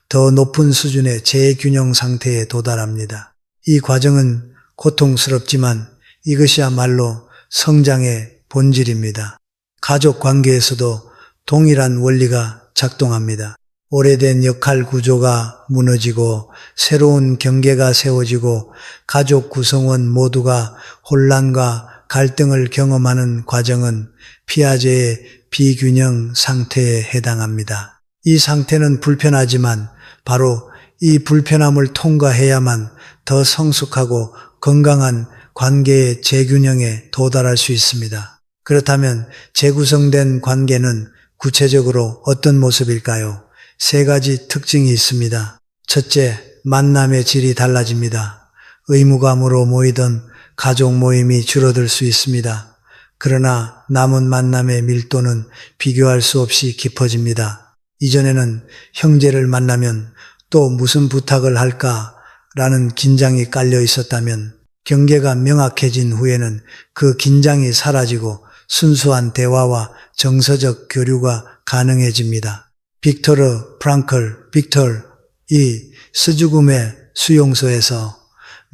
더 높은 수준의 재균형 상태에 도달합니다. 이 과정은 고통스럽지만 이것이야말로 성장의 본질입니다. 가족 관계에서도 동일한 원리가 작동합니다. 오래된 역할 구조가 무너지고 새로운 경계가 세워지고 가족 구성원 모두가 혼란과 갈등을 경험하는 과정은 피아제의 비균형 상태에 해당합니다. 이 상태는 불편하지만 바로 이 불편함을 통과해야만 더 성숙하고 건강한 관계의 재균형에 도달할 수 있습니다. 그렇다면 재구성된 관계는 구체적으로 어떤 모습일까요? 3가지 특징이 있습니다. 첫째, 만남의 질이 달라집니다. 의무감으로 모이던 가족 모임이 줄어들 수 있습니다. 그러나 남은 만남의 밀도는 비교할 수 없이 깊어집니다. 이전에는 형제를 만나면 또 무슨 부탁을 할까라는 긴장이 깔려 있었다면 경계가 명확해진 후에는 그 긴장이 사라지고 순수한 대화와 정서적 교류가 가능해집니다. 빅토르 프랑클, 빅털이 스죽음의 수용소에서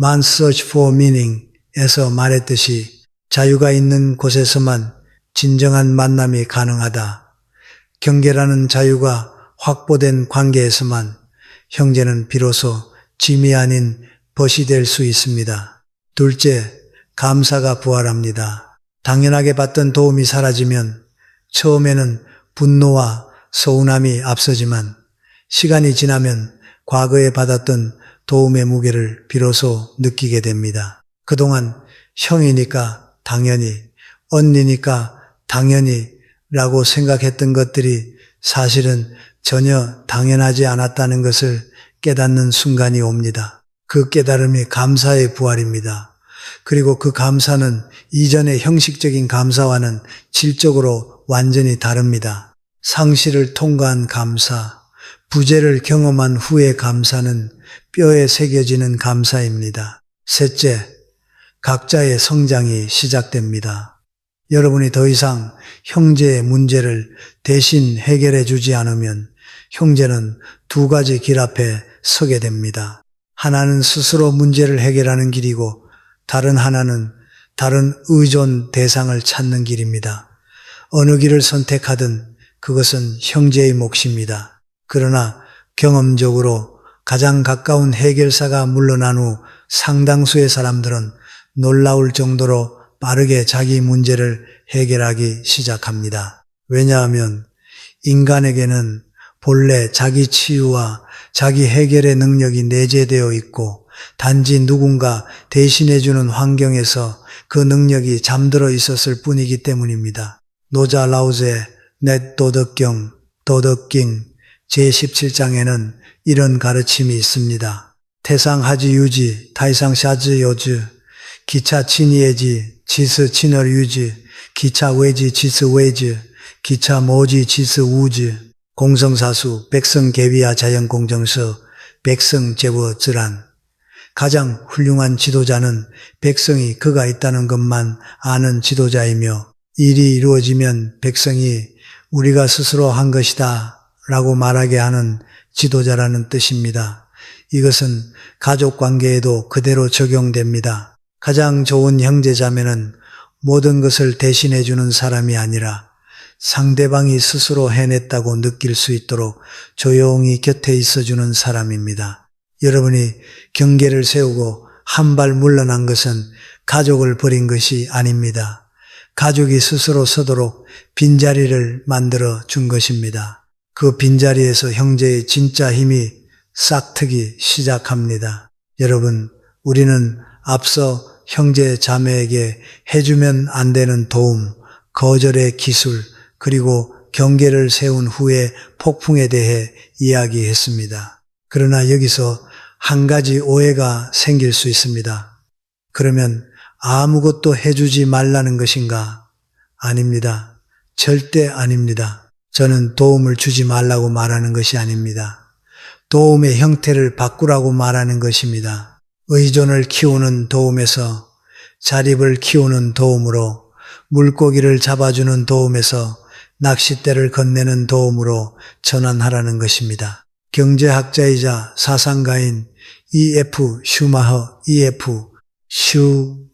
Man's Search for Meaning에서 말했듯이 자유가 있는 곳에서만 진정한 만남이 가능하다. 경계라는 자유가 확보된 관계에서만 형제는 비로소 짐이 아닌 벗이 될 수 있습니다. 둘째, 감사가 부활합니다. 당연하게 받던 도움이 사라지면 처음에는 분노와 서운함이 앞서지만 시간이 지나면 과거에 받았던 도움의 무게를 비로소 느끼게 됩니다. 그동안 형이니까 당연히, 언니니까 당연히 라고 생각했던 것들이 사실은 전혀 당연하지 않았다는 것을 깨닫는 순간이 옵니다. 그 깨달음이 감사의 부활입니다. 그리고 그 감사는 이전의 형식적인 감사와는 질적으로 완전히 다릅니다. 상실을 통과한 감사, 부재를 경험한 후의 감사는 뼈에 새겨지는 감사입니다. 셋째, 각자의 성장이 시작됩니다. 여러분이 더 이상 형제의 문제를 대신 해결해 주지 않으면 형제는 두 가지 길 앞에 서게 됩니다. 하나는 스스로 문제를 해결하는 길이고 다른 하나는 다른 의존 대상을 찾는 길입니다. 어느 길을 선택하든 그것은 형제의 몫입니다. 그러나 경험적으로 가장 가까운 해결사가 물러난 후 상당수의 사람들은 놀라울 정도로 빠르게 자기 문제를 해결하기 시작합니다. 왜냐하면 인간에게는 본래 자기 치유와 자기 해결의 능력이 내재되어 있고 단지 누군가 대신해주는 환경에서 그 능력이 잠들어 있었을 뿐이기 때문입니다. 노자 라오제 넷 도덕경 도덕ging 제17장에는 이런 가르침이 있습니다. 태상하지 유지 타이상샤지 요즈 기차 친이해지 지스 친얼 유지 기차 외지 지스 외즈 기차 모지 지스 우즈 공성사수 백성계비야 자연공정서 백성제워즈란 가장 훌륭한 지도자는 백성이 그가 있다는 것만 아는 지도자이며 일이 이루어지면 백성이 우리가 스스로 한 것이다 라고 말하게 하는 지도자라는 뜻입니다. 이것은 가족관계에도 그대로 적용됩니다. 가장 좋은 형제자매는 모든 것을 대신해 주는 사람이 아니라 상대방이 스스로 해냈다고 느낄 수 있도록 조용히 곁에 있어주는 사람입니다. 여러분이 경계를 세우고 한 발 물러난 것은 가족을 버린 것이 아닙니다. 가족이 스스로 서도록 빈자리를 만들어 준 것입니다. 그 빈자리에서 형제의 진짜 힘이 싹트기 시작합니다. 여러분, 우리는 앞서 형제 자매에게 해주면 안 되는 도움, 거절의 기술, 그리고 경계를 세운 후의 폭풍에 대해 이야기했습니다. 그러나 여기서 한 가지 오해가 생길 수 있습니다. 그러면 아무것도 해주지 말라는 것인가? 아닙니다. 절대 아닙니다. 저는 도움을 주지 말라고 말하는 것이 아닙니다. 도움의 형태를 바꾸라고 말하는 것입니다. 의존을 키우는 도움에서 자립을 키우는 도움으로, 물고기를 잡아주는 도움에서 낚싯대를 건네는 도움으로 전환하라는 것입니다. 경제학자이자 사상가인 E.F. 슈마허 슈마는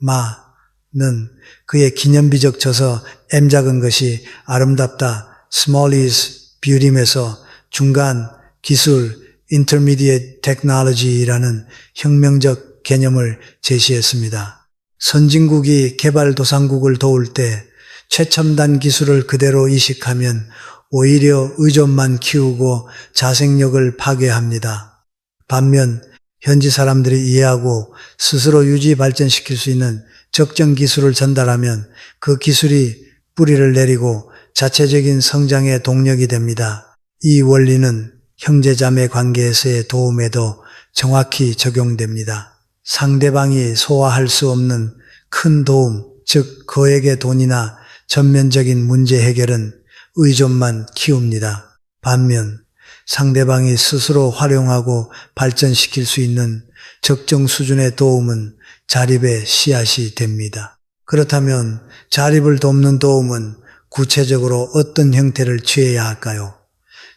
그의 기념비적 저서 M 작은 것이 아름답다 Small is Beauty에서 중간 기술 Intermediate Technology라는 혁명적 개념을 제시했습니다. 선진국이 개발도상국을 도울 때 최첨단 기술을 그대로 이식하면 오히려 의존만 키우고 자생력을 파괴합니다. 반면 현지 사람들이 이해하고 스스로 유지 발전시킬 수 있는 적정 기술을 전달하면 그 기술이 뿌리를 내리고 자체적인 성장의 동력이 됩니다. 이 원리는 형제자매 관계에서의 도움에도 정확히 적용됩니다. 상대방이 소화할 수 없는 큰 도움, 즉 거액의 돈이나 전면적인 문제 해결은 의존만 키웁니다. 반면 상대방이 스스로 활용하고 발전시킬 수 있는 적정 수준의 도움은 자립의 씨앗이 됩니다. 그렇다면 자립을 돕는 도움은 구체적으로 어떤 형태를 취해야 할까요?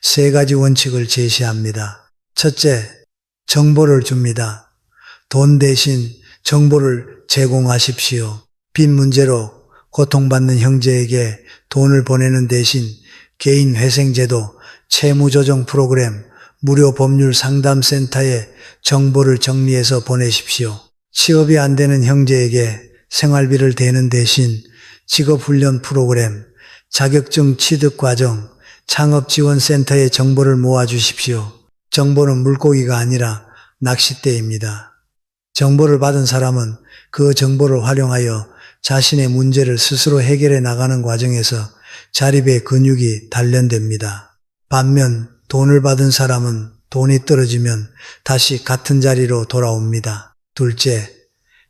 세 가지 원칙을 제시합니다. 첫째, 정보를 줍니다. 돈 대신 정보를 제공하십시오. 빚 문제로 고통받는 형제에게 돈을 보내는 대신 개인 회생제도, 채무조정 프로그램, 무료 법률 상담센터에 정보를 정리해서 보내십시오. 취업이 안 되는 형제에게 생활비를 대는 대신 직업훈련 프로그램, 자격증 취득과정, 창업지원센터에 정보를 모아주십시오. 정보는 물고기가 아니라 낚싯대입니다. 정보를 받은 사람은 그 정보를 활용하여 자신의 문제를 스스로 해결해 나가는 과정에서 자립의 근육이 단련됩니다. 반면 돈을 받은 사람은 돈이 떨어지면 다시 같은 자리로 돌아옵니다. 둘째,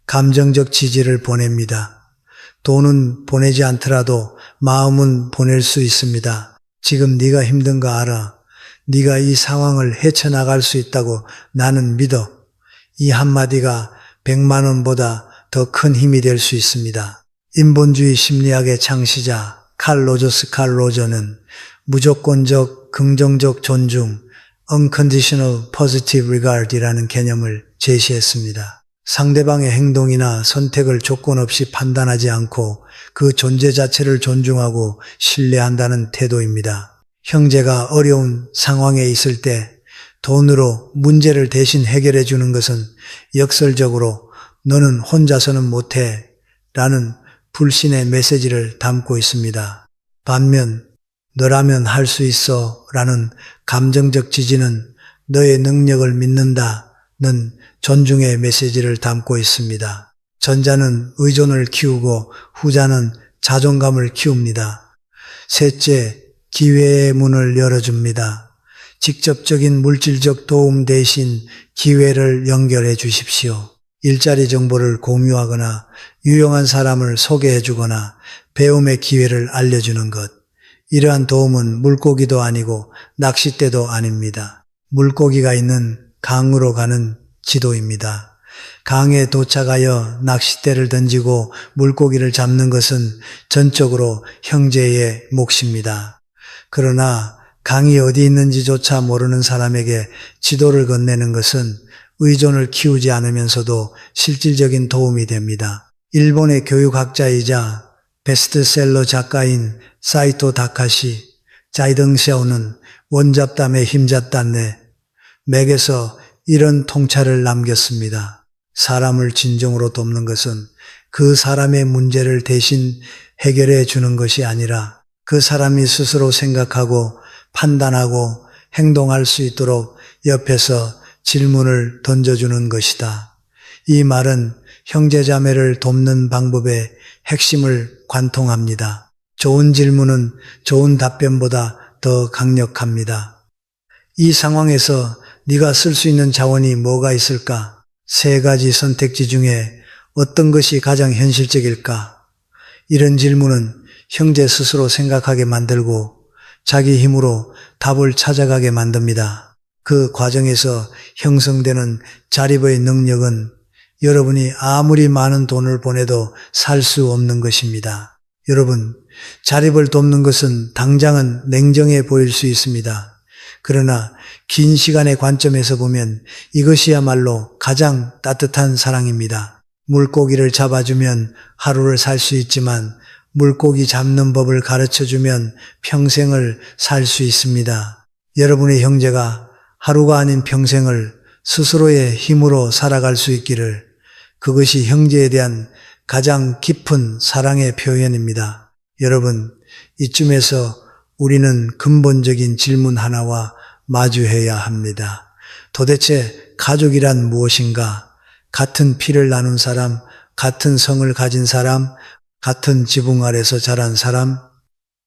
감정적 지지를 보냅니다. 돈은 보내지 않더라도 마음은 보낼 수 있습니다. 지금 네가 힘든 거 알아. 네가 이 상황을 헤쳐나갈 수 있다고 나는 믿어. 이 한마디가 100만 원보다 더 큰 힘이 될 수 있습니다. 인본주의 심리학의 창시자 칼 로저는 무조건적 긍정적 존중, unconditional positive regard이라는 개념을 제시했습니다. 상대방의 행동이나 선택을 조건 없이 판단하지 않고 그 존재 자체를 존중하고 신뢰한다는 태도입니다. 형제가 어려운 상황에 있을 때 돈으로 문제를 대신 해결해 주는 것은 역설적으로 너는 혼자서는 못해 라는 불신의 메시지를 담고 있습니다. 반면 너라면 할 수 있어 라는 감정적 지지는 너의 능력을 믿는다는 존중의 메시지를 담고 있습니다. 전자는 의존을 키우고 후자는 자존감을 키웁니다. 셋째, 기회의 문을 열어줍니다. 직접적인 물질적 도움 대신 기회를 연결해 주십시오. 일자리 정보를 공유하거나 유용한 사람을 소개해 주거나 배움의 기회를 알려주는 것. 이러한 도움은 물고기도 아니고 낚싯대도 아닙니다. 물고기가 있는 강으로 가는 지도입니다. 강에 도착하여 낚싯대를 던지고 물고기를 잡는 것은 전적으로 형제의 몫입니다. 그러나 강이 어디 있는지조차 모르는 사람에게 지도를 건네는 것은 의존을 키우지 않으면서도 실질적인 도움이 됩니다. 일본의 교육학자이자 베스트셀러 작가인 사이토 다카시 자이덩샤오는 원잡담에 힘잡담네 맥에서 이런 통찰을 남겼습니다. 사람을 진정으로 돕는 것은 그 사람의 문제를 대신 해결해 주는 것이 아니라 그 사람이 스스로 생각하고 판단하고 행동할 수 있도록 옆에서 질문을 던져주는 것이다. 이 말은 형제자매를 돕는 방법의 핵심을 관통합니다. 좋은 질문은 좋은 답변보다 더 강력합니다. 이 상황에서 네가 쓸 수 있는 자원이 뭐가 있을까? 세 가지 선택지 중에 어떤 것이 가장 현실적일까? 이런 질문은 형제 스스로 생각하게 만들고 자기 힘으로 답을 찾아가게 만듭니다. 그 과정에서 형성되는 자립의 능력은 여러분이 아무리 많은 돈을 보내도 살 수 없는 것입니다. 여러분, 자립을 돕는 것은 당장은 냉정해 보일 수 있습니다. 그러나 긴 시간의 관점에서 보면 이것이야말로 가장 따뜻한 사랑입니다. 물고기를 잡아주면 하루를 살 수 있지만 물고기 잡는 법을 가르쳐주면 평생을 살 수 있습니다. 여러분의 형제가 하루가 아닌 평생을 스스로의 힘으로 살아갈 수 있기를, 그것이 형제에 대한 가장 깊은 사랑의 표현입니다. 여러분, 이쯤에서 우리는 근본적인 질문 하나와 마주해야 합니다. 도대체 가족이란 무엇인가? 같은 피를 나눈 사람, 같은 성을 가진 사람, 같은 지붕 아래서 자란 사람.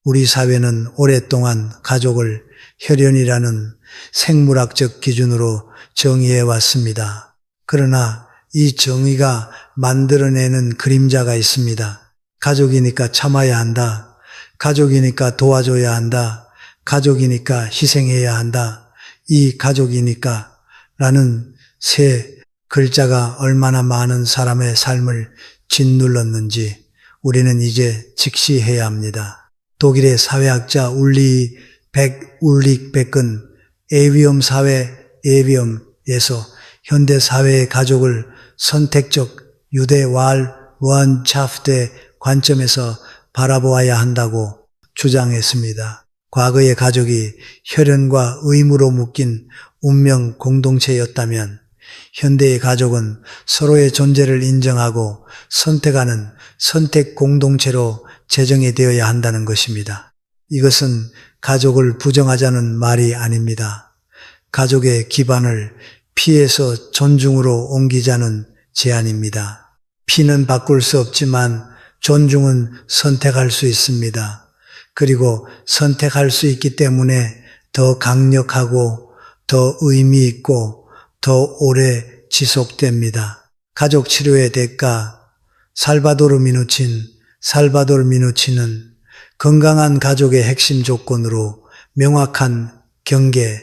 우리 사회는 오랫동안 가족을 혈연이라는 생물학적 기준으로 정의해 왔습니다. 그러나 이 정의가 만들어내는 그림자가 있습니다. 가족이니까 참아야 한다. 가족이니까 도와줘야 한다. 가족이니까 희생해야 한다. 이 가족이니까 라는 세 글자가 얼마나 많은 사람의 삶을 짓눌렀는지 우리는 이제 직시해야 합니다. 독일의 사회학자 울릭 백은 에비엄 사회 에비엄에서 현대 사회의 가족을 선택적 유대 원차프트의 관점에서 바라보아야 한다고 주장했습니다. 과거의 가족이 혈연과 의무로 묶인 운명 공동체였다면 현대의 가족은 서로의 존재를 인정하고 선택하는 선택 공동체로 재정이 되어야 한다는 것입니다. 이것은 가족을 부정하자는 말이 아닙니다. 가족의 기반을 피에서 존중으로 옮기자는 제안입니다. 피는 바꿀 수 없지만 존중은 선택할 수 있습니다. 그리고 선택할 수 있기 때문에 더 강력하고 더 의미 있고 더 오래 지속됩니다. 가족 치료의 대가 살바도르 미누치는 건강한 가족의 핵심 조건으로 명확한 경계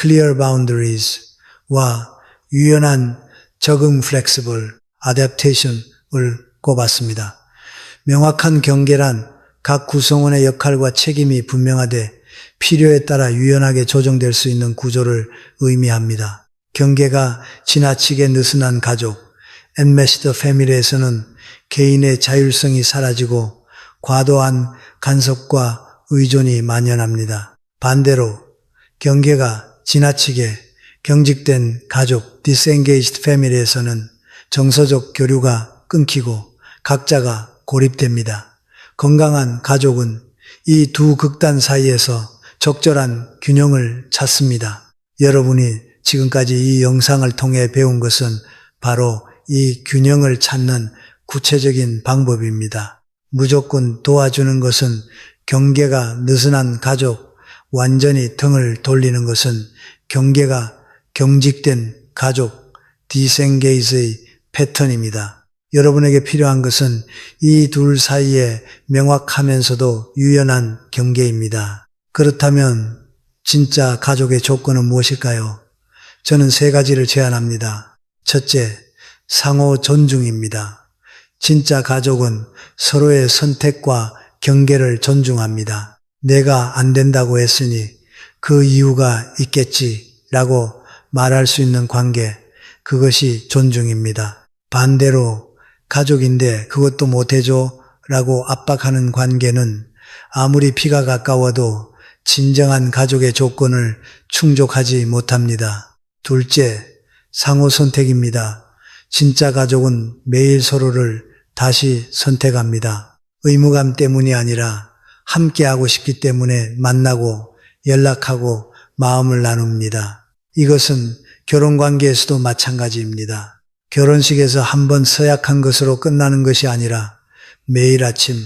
clear boundaries와 유연한 적응 flexible adaptation을 꼽았습니다. 명확한 경계란 각 구성원의 역할과 책임이 분명하되 필요에 따라 유연하게 조정될 수 있는 구조를 의미합니다. 경계가 지나치게 느슨한 가족, enmeshed family에서는 개인의 자율성이 사라지고 과도한 간섭과 의존이 만연합니다. 반대로 경계가 지나치게 경직된 가족, disengaged family에서는 정서적 교류가 끊기고 각자가 고립됩니다. 건강한 가족은 이 두 극단 사이에서 적절한 균형을 찾습니다. 여러분이 지금까지 이 영상을 통해 배운 것은 바로 이 균형을 찾는 구체적인 방법입니다. 무조건 도와주는 것은 경계가 느슨한 가족, 완전히 등을 돌리는 것은 경계가 경직된 가족, 디생게이즈의 패턴입니다. 여러분에게 필요한 것은 이 둘 사이에 명확하면서도 유연한 경계입니다. 그렇다면 진짜 가족의 조건은 무엇일까요? 저는 3가지를 제안합니다. 첫째, 상호 존중입니다. 진짜 가족은 서로의 선택과 경계를 존중합니다. 내가 안 된다고 했으니 그 이유가 있겠지라고 말할 수 있는 관계, 그것이 존중입니다. 반대로 가족인데 그것도 못해줘 라고 압박하는 관계는 아무리 피가 가까워도 진정한 가족의 조건을 충족하지 못합니다. 둘째, 상호 선택입니다. 진짜 가족은 매일 서로를 다시 선택합니다. 의무감 때문이 아니라 함께하고 싶기 때문에 만나고 연락하고 마음을 나눕니다. 이것은 결혼관계에서도 마찬가지입니다. 결혼식에서 한번 서약한 것으로 끝나는 것이 아니라 매일 아침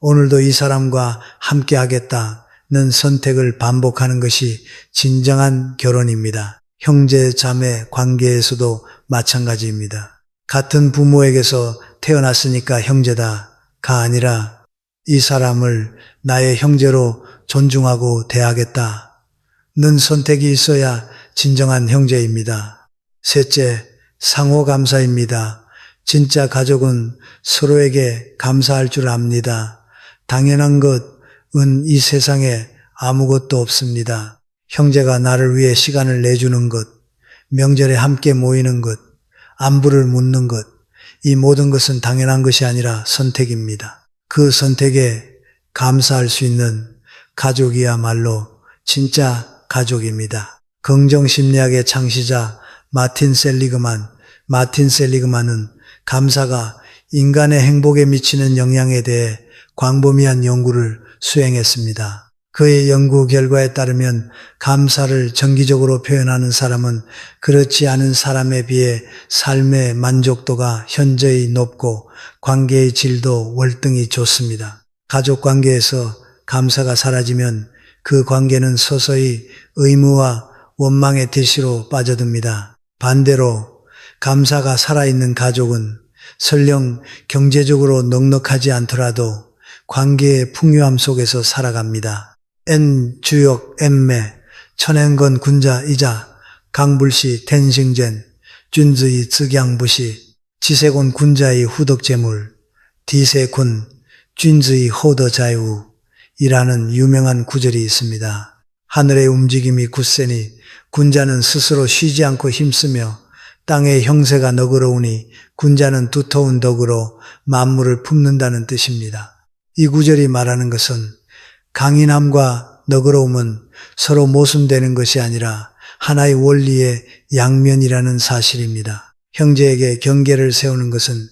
오늘도 이 사람과 함께하겠다는 선택을 반복하는 것이 진정한 결혼입니다. 형제 자매 관계에서도 마찬가지입니다. 같은 부모에게서 태어났으니까 형제다가 아니라 이 사람을 나의 형제로 존중하고 대하겠다는 선택이 있어야 진정한 형제입니다. 셋째, 상호 감사입니다. 진짜 가족은 서로에게 감사할 줄 압니다. 당연한 것은 이 세상에 아무것도 없습니다. 형제가 나를 위해 시간을 내주는 것, 명절에 함께 모이는 것, 안부를 묻는 것, 이 모든 것은 당연한 것이 아니라 선택입니다. 그 선택에 감사할 수 있는 가족이야말로 진짜 가족입니다. 긍정심리학의 창시자 마틴 셀리그만은 감사가 인간의 행복에 미치는 영향에 대해 광범위한 연구를 수행했습니다. 그의 연구 결과에 따르면 감사를 정기적으로 표현하는 사람은 그렇지 않은 사람에 비해 삶의 만족도가 현저히 높고 관계의 질도 월등히 좋습니다. 가족 관계에서 감사가 사라지면 그 관계는 서서히 의무와 원망의 대시로 빠져듭니다. 반대로 감사가 살아있는 가족은 설령 경제적으로 넉넉하지 않더라도 관계의 풍요함 속에서 살아갑니다. 주역 엠매, 천행건 군자이자 강불시 텐싱젠, 준즈이 즈경부시, 지세곤 군자의 후덕재물, 디세군 준즈의 호더자유이라는 유명한 구절이 있습니다. 하늘의 움직임이 굳세니 군자는 스스로 쉬지 않고 힘쓰며 땅의 형세가 너그러우니 군자는 두터운 덕으로 만물을 품는다는 뜻입니다. 이 구절이 말하는 것은 강인함과 너그러움은 서로 모순되는 것이 아니라 하나의 원리의 양면이라는 사실입니다. 형제에게 경계를 세우는 것은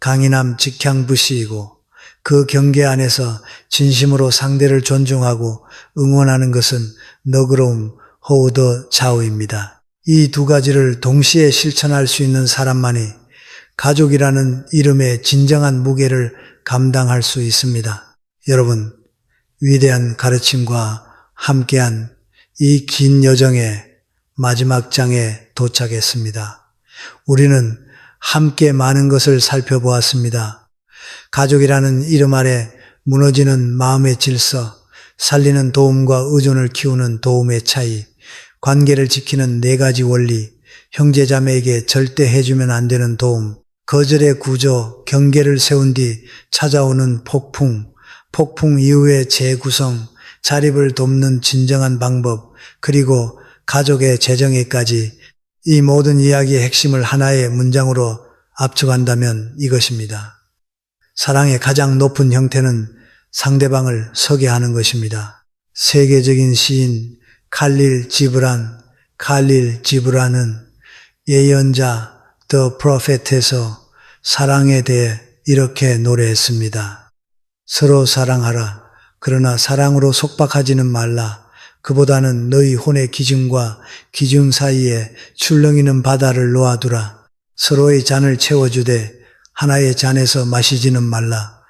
강인함 직향부시이고 그 경계 안에서 진심으로 상대를 존중하고 응원하는 것은 너그러움 호우더 좌우입니다. 이 두 가지를 동시에 실천할 수 있는 사람만이 가족이라는 이름의 진정한 무게를 감당할 수 있습니다. 여러분, 위대한 가르침과 함께한 이 긴 여정의 마지막 장에 도착했습니다. 우리는 함께 많은 것을 살펴보았습니다. 가족이라는 이름 아래 무너지는 마음의 질서, 살리는 도움과 의존을 키우는 도움의 차이, 관계를 지키는 네 가지 원리, 형제자매에게 절대 해주면 안 되는 도움, 거절의 구조, 경계를 세운 뒤 찾아오는 폭풍, 폭풍 이후의 재구성, 자립을 돕는 진정한 방법, 그리고 가족의 재정의까지 이 모든 이야기의 핵심을 하나의 문장으로 압축한다면 이것입니다. 사랑의 가장 높은 형태는 상대방을 서게 하는 것입니다. 세계적인 시인 칼릴 지브란은 예언자 The Prophet에서 사랑에 대해 이렇게 노래했습니다. 서로 사랑하라. 그러나 사랑으로 속박하지는 말라. 그보다는 너희 혼의 기준과 기준 사이에 출렁이는 바다를 놓아두라. 서로의 잔을 채워주되 하나의 잔에서 마시지는 말라.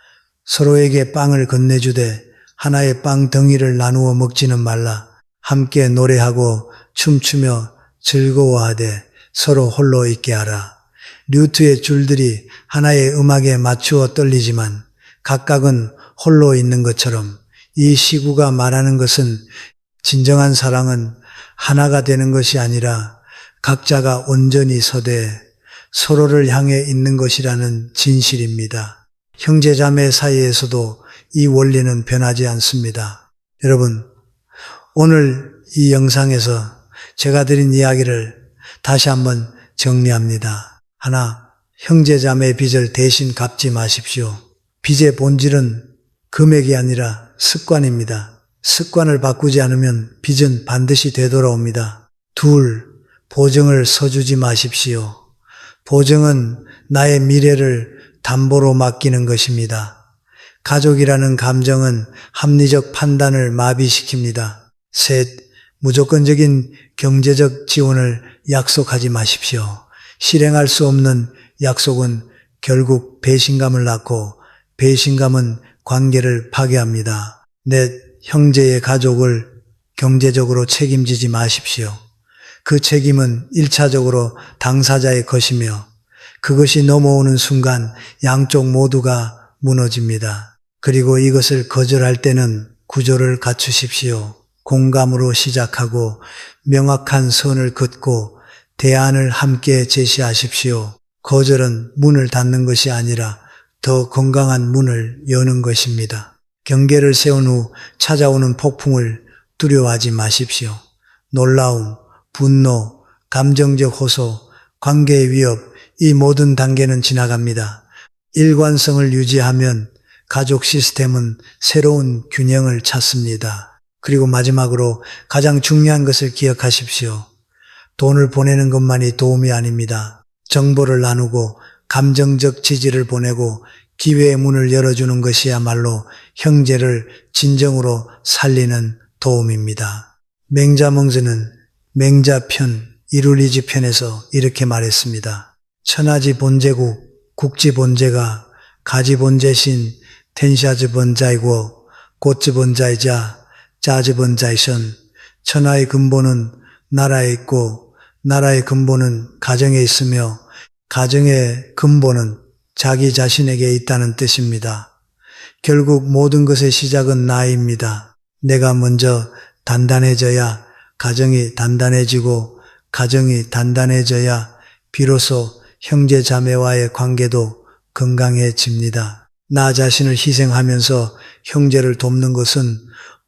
서로에게 빵을 건네주되 하나의 빵 덩이를 나누어 먹지는 말라. 함께 노래하고 춤추며 즐거워하되 서로 홀로 있게 하라. 류트의 줄들이 하나의 음악에 맞추어 떨리지만 각각은 홀로 있는 것처럼 이 시구가 말하는 것은 진정한 사랑은 하나가 되는 것이 아니라 각자가 온전히 서되 서로를 향해 있는 것이라는 진실입니다. 형제자매 사이에서도 이 원리는 변하지 않습니다. 여러분, 오늘 이 영상에서 제가 드린 이야기를 다시 한번 정리합니다. 하나, 형제자매의 빚을 대신 갚지 마십시오. 빚의 본질은 금액이 아니라 습관입니다. 습관을 바꾸지 않으면 빚은 반드시 되돌아옵니다. 둘, 보증을 서주지 마십시오. 보증은 나의 미래를 담보로 맡기는 것입니다. 가족이라는 감정은 합리적 판단을 마비시킵니다. 셋, 무조건적인 경제적 지원을 약속하지 마십시오. 실행할 수 없는 약속은 결국 배신감을 낳고 배신감은 관계를 파괴합니다. 넷, 형제의 가족을 경제적으로 책임지지 마십시오. 그 책임은 1차적으로 당사자의 것이며 그것이 넘어오는 순간 양쪽 모두가 무너집니다. 그리고 이것을 거절할 때는 구조를 갖추십시오. 공감으로 시작하고 명확한 선을 긋고 대안을 함께 제시하십시오. 거절은 문을 닫는 것이 아니라 더 건강한 문을 여는 것입니다. 경계를 세운 후 찾아오는 폭풍을 두려워하지 마십시오. 놀라움, 분노, 감정적 호소, 관계의 위협, 이 모든 단계는 지나갑니다. 일관성을 유지하면 가족 시스템은 새로운 균형을 찾습니다. 그리고 마지막으로 가장 중요한 것을 기억하십시오. 돈을 보내는 것만이 도움이 아닙니다. 정보를 나누고 감정적 지지를 보내고 기회의 문을 열어주는 것이야말로 형제를 진정으로 살리는 도움입니다. 맹자멍즈는 맹자편 이룰리지 편에서 이렇게 말했습니다. 천하지 본제국 국지 본제가 가지 본제신 텐샤즈 본자이고 꽃즈 본자이자 자즈 본자이션. 천하의 근본은 나라에 있고 나라의 근본은 가정에 있으며 가정의 근본은 자기 자신에게 있다는 뜻입니다. 결국 모든 것의 시작은 나입니다. 내가 먼저 단단해져야 가정이 단단해지고 가정이 단단해져야 비로소 형제 자매와의 관계도 건강해집니다. 나 자신을 희생하면서 형제를 돕는 것은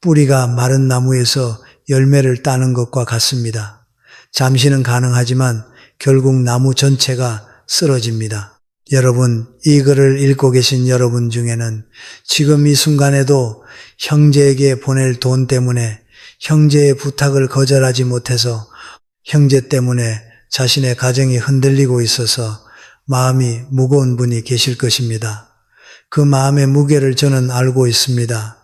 뿌리가 마른 나무에서 열매를 따는 것과 같습니다. 잠시는 가능하지만 결국 나무 전체가 쓰러집니다. 여러분, 이 글을 읽고 계신 여러분 중에는 지금 이 순간에도 형제에게 보낼 돈 때문에 형제의 부탁을 거절하지 못해서 형제 때문에 자신의 가정이 흔들리고 있어서 마음이 무거운 분이 계실 것입니다. 그 마음의 무게를 저는 알고 있습니다.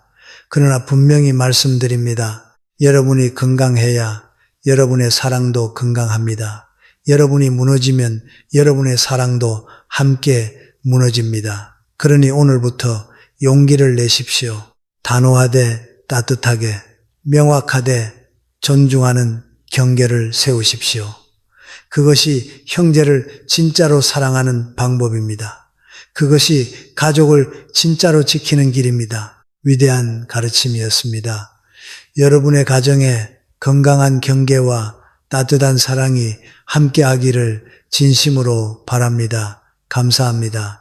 그러나 분명히 말씀드립니다. 여러분이 건강해야 여러분의 사랑도 건강합니다. 여러분이 무너지면 여러분의 사랑도 함께 무너집니다. 그러니 오늘부터 용기를 내십시오. 단호하되 따뜻하게, 명확하되 존중하는 경계를 세우십시오. 그것이 형제를 진짜로 사랑하는 방법입니다. 그것이 가족을 진짜로 지키는 길입니다. 위대한 가르침이었습니다. 여러분의 가정에 건강한 경계와 따뜻한 사랑이 함께하기를 진심으로 바랍니다. 감사합니다.